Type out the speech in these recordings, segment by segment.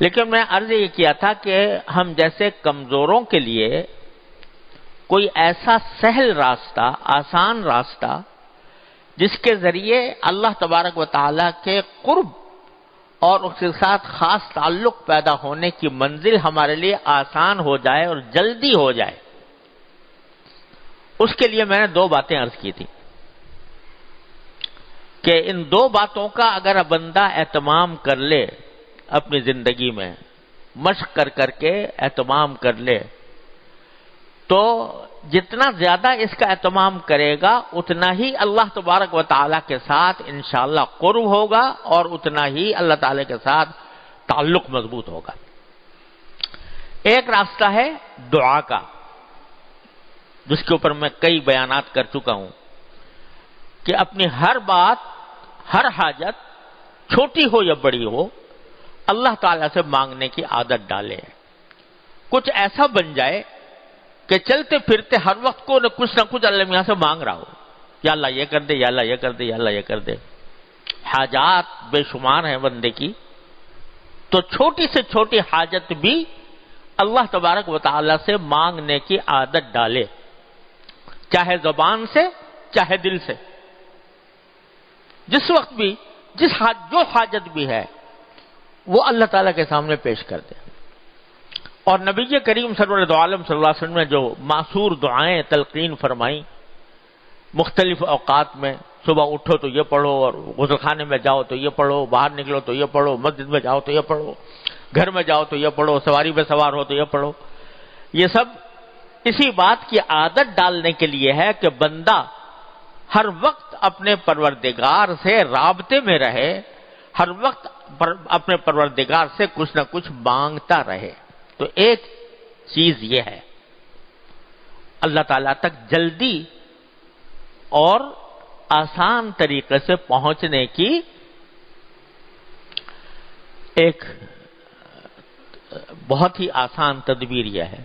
لیکن میں عرض یہ کیا تھا کہ ہم جیسے کمزوروں کے لیے کوئی ایسا سہل راستہ، آسان راستہ جس کے ذریعے اللہ تبارک و تعالیٰ کے قرب اور اس کے ساتھ خاص تعلق پیدا ہونے کی منزل ہمارے لیے آسان ہو جائے اور جلدی ہو جائے، اس کے لیے میں نے دو باتیں عرض کی تھی کہ ان دو باتوں کا اگر بندہ اہتمام کر لے اپنی زندگی میں، مشق کر کر کے اہتمام کر لے، تو جتنا زیادہ اس کا اہتمام کرے گا اتنا ہی اللہ تبارک و تعالیٰ کے ساتھ انشاءاللہ قرب ہوگا اور اتنا ہی اللہ تعالیٰ کے ساتھ تعلق مضبوط ہوگا۔ ایک راستہ ہے دعا کا، جس کے اوپر میں کئی بیانات کر چکا ہوں کہ اپنی ہر بات، ہر حاجت چھوٹی ہو یا بڑی ہو، اللہ تعالیٰ سے مانگنے کی عادت ڈالے، کچھ ایسا بن جائے کہ چلتے پھرتے ہر وقت کو کچھ نہ کچھ اللہ میاں سے مانگ رہا ہو، یا اللہ یہ کر دے، یا اللہ یہ کر دے، یا اللہ یہ کر دے۔ حاجات بے شمار ہیں بندے کی، تو چھوٹی سے چھوٹی حاجت بھی اللہ تبارک و تعالیٰ سے مانگنے کی عادت ڈالے، چاہے زبان سے چاہے دل سے، جس وقت بھی جو حاجت بھی ہے وہ اللہ تعالیٰ کے سامنے پیش کر دے۔ اور نبی کریم سرور عالم صلی اللہ علیہ وسلم نے جو معصور دعائیں تلقین فرمائیں مختلف اوقات میں، صبح اٹھو تو یہ پڑھو، اور غسل خانے میں جاؤ تو یہ پڑھو، باہر نکلو تو یہ پڑھو، مسجد میں جاؤ تو یہ پڑھو، گھر میں جاؤ تو یہ پڑھو، سواری پہ سوار ہو تو یہ پڑھو، یہ سب اسی بات کی عادت ڈالنے کے لیے ہے کہ بندہ ہر وقت اپنے پروردگار سے رابطے میں رہے، ہر وقت اپنے پروردگار سے کچھ نہ کچھ مانگتا رہے۔ تو ایک چیز یہ ہے اللہ تعالیٰ تک جلدی اور آسان طریقے سے پہنچنے کی ایک بہت ہی آسان تدبیر یہ ہے۔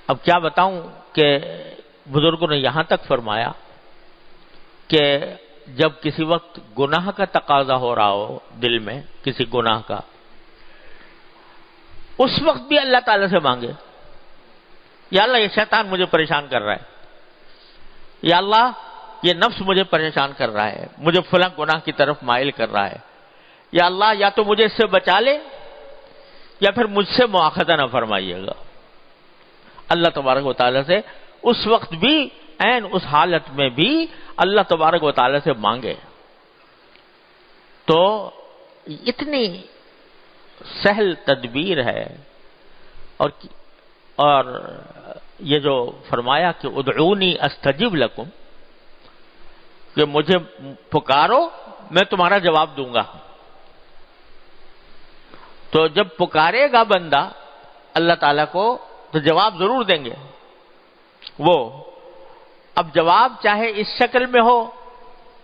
اب کیا بتاؤں کہ بزرگوں نے یہاں تک فرمایا کہ جب کسی وقت گناہ کا تقاضا ہو رہا ہو دل میں، کسی گناہ کا، اس وقت بھی اللہ تعالیٰ سے مانگے، یا اللہ یہ شیطان مجھے پریشان کر رہا ہے، یا اللہ یہ نفس مجھے پریشان کر رہا ہے، مجھے فلاں گناہ کی طرف مائل کر رہا ہے، یا اللہ یا تو مجھے اس سے بچا لے یا پھر مجھ سے مواخذہ نہ فرمائیے گا۔ اللہ تبارک و تعالیٰ سے اس وقت بھی، عین اس حالت میں بھی اللہ تبارک و تعالیٰ سے مانگے، تو اتنی سہل تدبیر ہے۔ اور یہ جو فرمایا کہ ادعونی استجب لکم، کہ مجھے پکارو میں تمہارا جواب دوں گا، تو جب پکارے گا بندہ اللہ تعالیٰ کو تو جواب ضرور دیں گے وہ۔ اب جواب چاہے اس شکل میں ہو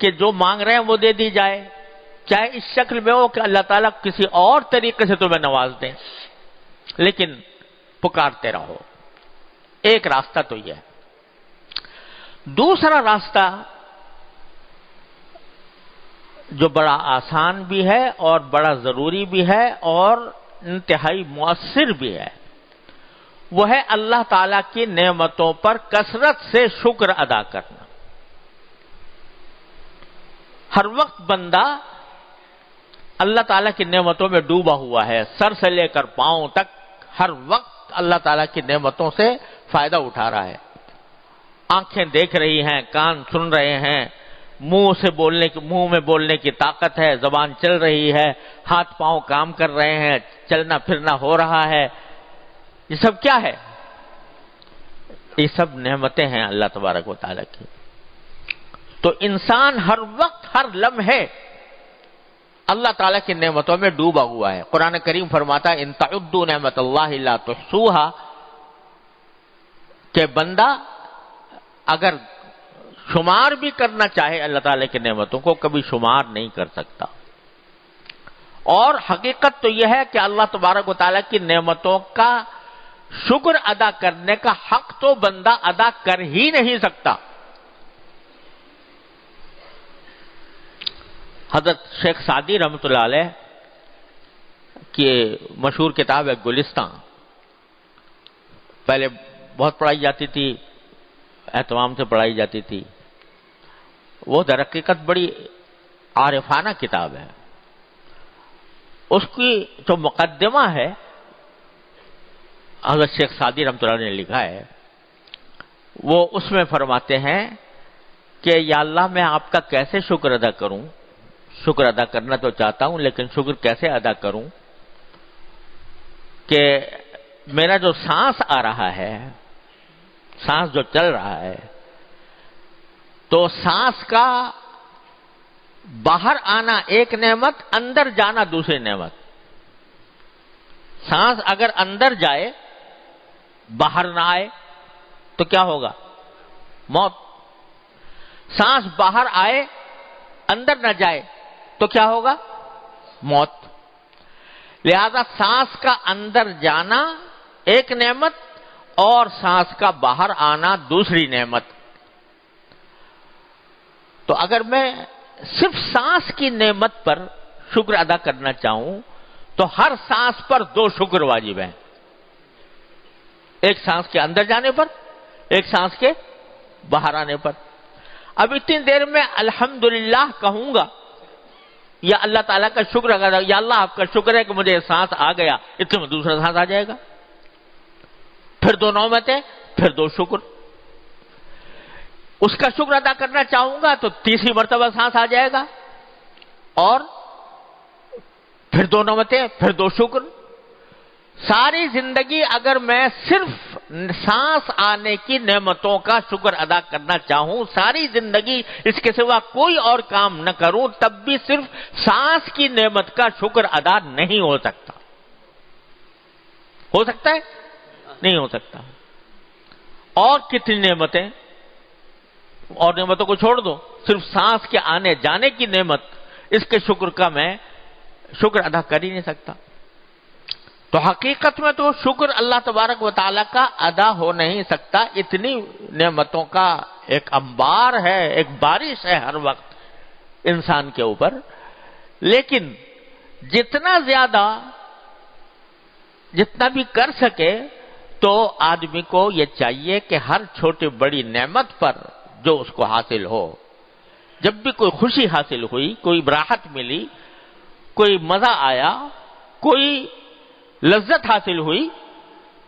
کہ جو مانگ رہے ہیں وہ دے دی جائے، چاہے اس شکل میں ہو کہ اللہ تعالیٰ کسی اور طریقے سے تمہیں نواز دیں، لیکن پکارتے رہو۔ ایک راستہ تو یہ ہے۔ دوسرا راستہ جو بڑا آسان بھی ہے اور بڑا ضروری بھی ہے اور انتہائی مؤثر بھی ہے، وہ ہے اللہ تعالیٰ کی نعمتوں پر کثرت سے شکر ادا کرنا۔ ہر وقت بندہ اللہ تعالیٰ کی نعمتوں میں ڈوبا ہوا ہے، سر سے لے کر پاؤں تک ہر وقت اللہ تعالیٰ کی نعمتوں سے فائدہ اٹھا رہا ہے۔ آنکھیں دیکھ رہی ہیں، کان سن رہے ہیں، منہ میں بولنے کی طاقت ہے، زبان چل رہی ہے، ہاتھ پاؤں کام کر رہے ہیں، چلنا پھرنا ہو رہا ہے۔ یہ سب کیا ہے؟ یہ سب نعمتیں ہیں اللہ تبارک و تعالیٰ کی۔ تو انسان ہر وقت، ہر لمحے اللہ تعالیٰ کی نعمتوں میں ڈوبا ہوا ہے۔ قرآن کریم فرماتا ہے ان تعدوا نعمت اللہ لا تحصوها، کہ بندہ اگر شمار بھی کرنا چاہے اللہ تعالیٰ کی نعمتوں کو کبھی شمار نہیں کر سکتا۔ اور حقیقت تو یہ ہے کہ اللہ تبارک و تعالیٰ کی نعمتوں کا شکر ادا کرنے کا حق تو بندہ ادا کر ہی نہیں سکتا۔ حضرت شیخ سعدی رحمۃ اللہ علیہ کی مشہور کتاب ہے گلستان، پہلے بہت پڑھائی جاتی تھی، اہتمام سے پڑھائی جاتی تھی. وہ در حقیقت بڑی عارفانہ کتاب ہے. اس کی جو مقدمہ ہے حضرت شیخ سعدی رحمۃ اللہ نے لکھا ہے، وہ اس میں فرماتے ہیں کہ یا اللہ میں آپ کا کیسے شکر ادا کروں، شکر ادا کرنا تو چاہتا ہوں لیکن شکر کیسے ادا کروں کہ میرا جو سانس آ رہا ہے، سانس جو چل رہا ہے، تو سانس کا باہر آنا ایک نعمت، اندر جانا دوسری نعمت. سانس اگر اندر جائے باہر نہ آئے تو کیا ہوگا؟ موت. سانس باہر آئے اندر نہ جائے تو کیا ہوگا؟ موت. لہذا سانس کا اندر جانا ایک نعمت اور سانس کا باہر آنا دوسری نعمت. تو اگر میں صرف سانس کی نعمت پر شکر ادا کرنا چاہوں تو ہر سانس پر دو شکر واجب ہیں، ایک سانس کے اندر جانے پر، ایک سانس کے باہر آنے پر. اب اتنی دیر میں الحمدللہ کہوں گا یا اللہ تعالیٰ کا شکر ادا، یا اللہ آپ کا شکر ہے کہ مجھے سانس آ گیا، اتنے میں دوسرا سانس آ جائے گا، پھر دو نعمتیں، پھر دو شکر. اس کا شکر ادا کرنا چاہوں گا تو تیسری مرتبہ سانس آ جائے گا، اور پھر دو نعمتیں، پھر دو شکر. ساری زندگی اگر میں صرف سانس آنے کی نعمتوں کا شکر ادا کرنا چاہوں، ساری زندگی اس کے سوا کوئی اور کام نہ کروں، تب بھی صرف سانس کی نعمت کا شکر ادا نہیں ہو سکتا. ہو سکتا ہے؟ نہیں ہو سکتا. اور کتنی نعمتیں، اور نعمتوں کو چھوڑ دو، صرف سانس کے آنے جانے کی نعمت، اس کے شکر کا میں شکر ادا کر ہی نہیں سکتا. تو حقیقت میں تو شکر اللہ تبارک و تعالیٰ کا ادا ہو نہیں سکتا. اتنی نعمتوں کا ایک انبار ہے، ایک بارش ہے ہر وقت انسان کے اوپر. لیکن جتنا زیادہ، جتنا بھی کر سکے تو آدمی کو یہ چاہیے کہ ہر چھوٹی بڑی نعمت پر جو اس کو حاصل ہو، جب بھی کوئی خوشی حاصل ہوئی، کوئی راحت ملی، کوئی مزہ آیا، کوئی لذت حاصل ہوئی،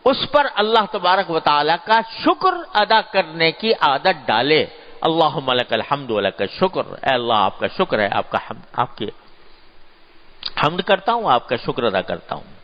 اس پر اللہ تبارک و تعالیٰ کا شکر ادا کرنے کی عادت ڈالے. اللہم لک الحمد و لک الشکر. اے اللہ آپ کا شکر ہے، آپ کی حمد کرتا ہوں، آپ کا شکر ادا کرتا ہوں.